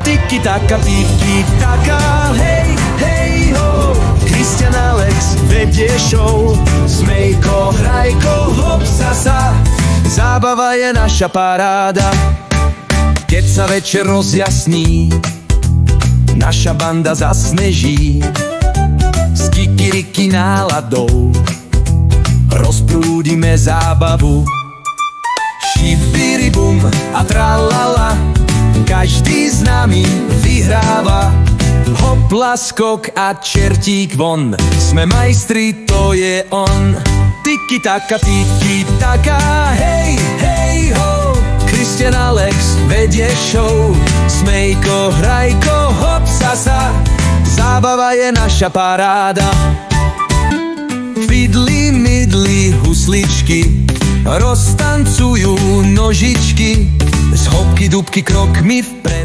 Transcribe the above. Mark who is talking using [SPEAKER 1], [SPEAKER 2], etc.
[SPEAKER 1] Tiki taka, hej, hej, ho. Christian Alex vedie show. Smejko, hrajko, hop, sasa. Zábava je naša paráda. Keď sa večer rozjasní, naša banda zasneží. S kikiriki náladou rozprúdime zábavu. Šibiribum a tralala, každý z nami vyhráva. Hopla, skok a čertík von, sme majstri, to je on. Tiki taka, hej, hej, ho. Christian Alex vedie show. Smejko, hrajko, hop, sasa. Zábava je naša paráda. Fidli, midli, husličky roztancujú nožičky. Z hopky, dubky, krokmi vpred.